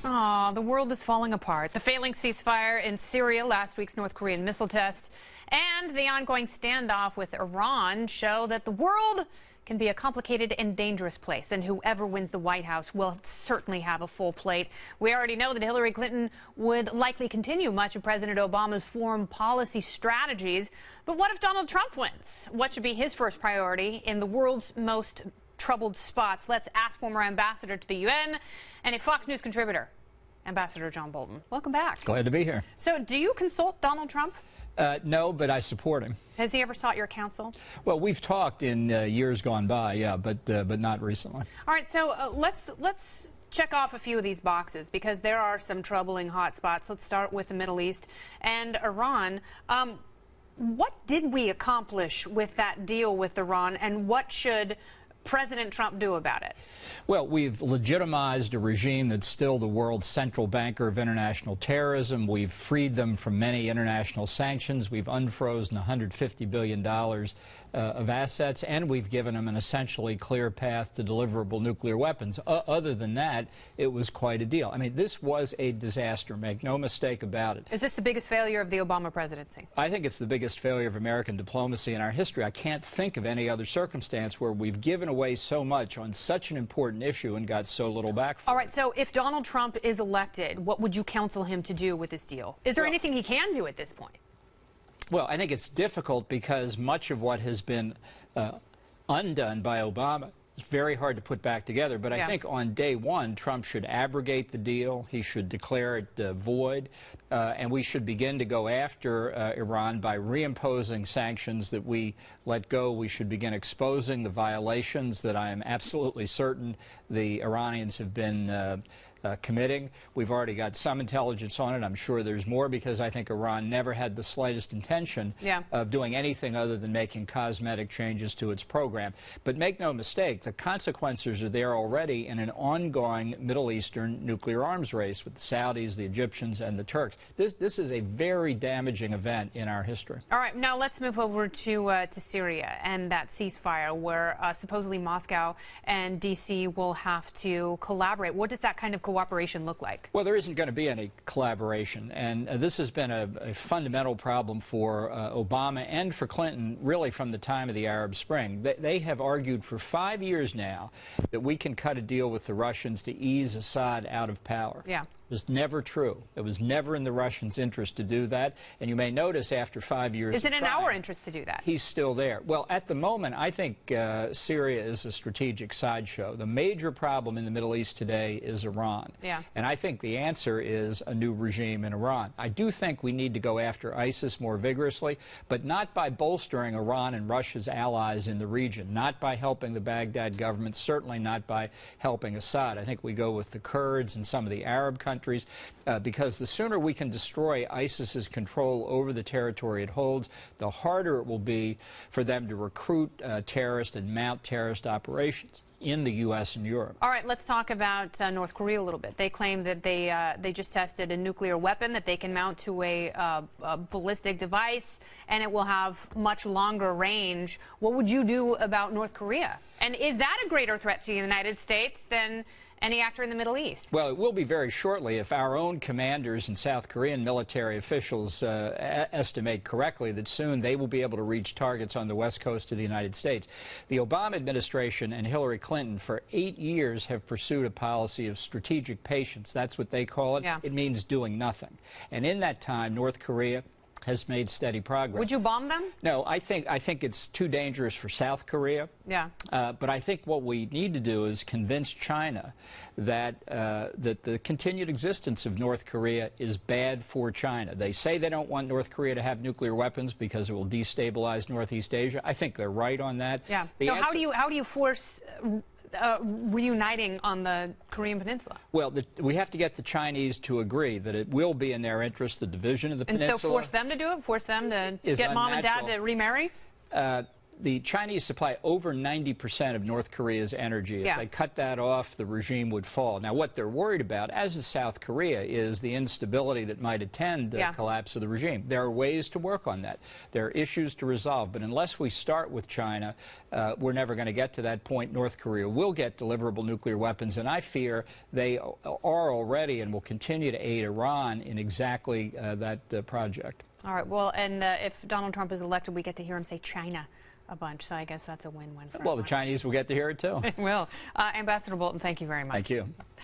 Oh, the world is falling apart. The failing ceasefire in Syria, last week's North Korean missile test, and the ongoing standoff with Iran show that the world can be a complicated and dangerous place, and whoever wins the White House will certainly have a full plate. We already know that Hillary Clinton would likely continue much of President Obama's foreign policy strategies. But what if Donald Trump wins? What should be his first priority in the world's most troubled spots? Let's ask former ambassador to the UN and a Fox News contributor, Ambassador John Bolton. Welcome back. Glad to be here. So do you consult Donald Trump? No, but I support him. Has he ever sought your counsel? Well, we've talked in years gone by, yeah, but not recently. All right, so let's check off a few of these boxes, because there are some troubling hot spots. Let's start with the Middle East and Iran. What did we accomplish with that deal with Iran, and what should President Trump do about it? Well, we've legitimized a regime that's still the world's central banker of international terrorism. We've freed them from many international sanctions. We've unfrozen $150 billion of assets, and we've given them an essentially clear path to deliverable nuclear weapons. Other than that, it was quite a deal. I mean, this was a disaster, make no mistake about it. Is this the biggest failure of the Obama presidency? I think it's the biggest failure of American diplomacy in our history. I can't think of any other circumstance where we've given away so much on such an important issue and got so little back from it. All right, so if Donald Trump is elected, what would you counsel him to do with this deal? Is there anything he can do at this point? Well, I think it's difficult because much of what has been undone by Obama is very hard to put back together. But I think on day one, Trump should abrogate the deal. He should declare it void. And we should begin to go after Iran by reimposing sanctions that we let go. We should begin exposing the violations that I am absolutely certain the Iranians have been committing. We've already got some intelligence on it. I'm sure there's more, because I think Iran never had the slightest intention of doing anything other than making cosmetic changes to its program. But make no mistake, the consequences are there already in an ongoing Middle Eastern nuclear arms race with the Saudis, the Egyptians, and the Turks. This is a very damaging event in our history. All right, now let's move over to Syria and that ceasefire where supposedly Moscow and D.C. will have to collaborate. What does that kind of cooperation look like? Well, there isn't going to be any collaboration, and this has been a fundamental problem for Obama and for Clinton really from the time of the Arab Spring. They have argued for 5 years now that we can cut a deal with the Russians to ease Assad out of power. Yeah. It was never true. It was never in the Russians' interest to do that. And you may notice after 5 years... Is it in our interest to do that? He's still there. Well, at the moment, I think Syria is a strategic sideshow. The major problem in the Middle East today is Iran. Yeah. And I think the answer is a new regime in Iran. I do think we need to go after ISIS more vigorously, but not by bolstering Iran and Russia's allies in the region, not by helping the Baghdad government, certainly not by helping Assad. I think we go with the Kurds and some of the Arab countries, because the sooner we can destroy ISIS's control over the territory it holds, the harder it will be for them to recruit terrorists and mount terrorist operations in the U.S. and Europe. All right, let's talk about North Korea a little bit. They claim that they just tested a nuclear weapon that they can mount to a ballistic device, and it will have much longer range. What would you do about North Korea? And is that a greater threat to the United States than any actor in the Middle East? Well, it will be very shortly if our own commanders and South Korean military officials estimate correctly that soon they will be able to reach targets on the west coast of the United States. The Obama administration and Hillary Clinton for 8 years have pursued a policy of strategic patience. That's what they call it. Yeah. It means doing nothing. And in that time, North Korea has made steady progress. Would you bomb them? No, I think it's too dangerous for South Korea. Yeah. But I think what we need to do is convince China that that the continued existence of North Korea is bad for China. They say they don't want North Korea to have nuclear weapons because it will destabilize Northeast Asia. I think they're right on that. Yeah. So how do you force reuniting on the Korean Peninsula? Well, we have to get the Chinese to agree that it will be in their interest, the division of the peninsula. And so force them to do it? Force them to get mom and dad to remarry? the Chinese supply over 90% of North Korea's energy. If they cut that off, the regime would fall. Now, what they're worried about, as is South Korea, is the instability that might attend the collapse of the regime. There are ways to work on that. There are issues to resolve. But unless we start with China, we're never going to get to that point. North Korea will get deliverable nuclear weapons, and I fear they are already and will continue to aid Iran in exactly that project. All right. Well, and if Donald Trump is elected, we get to hear him say China a bunch, so I guess that's a win-win for everyone. Well, the Chinese will get to hear it, too. They will. Ambassador Bolton, thank you very much. Thank you.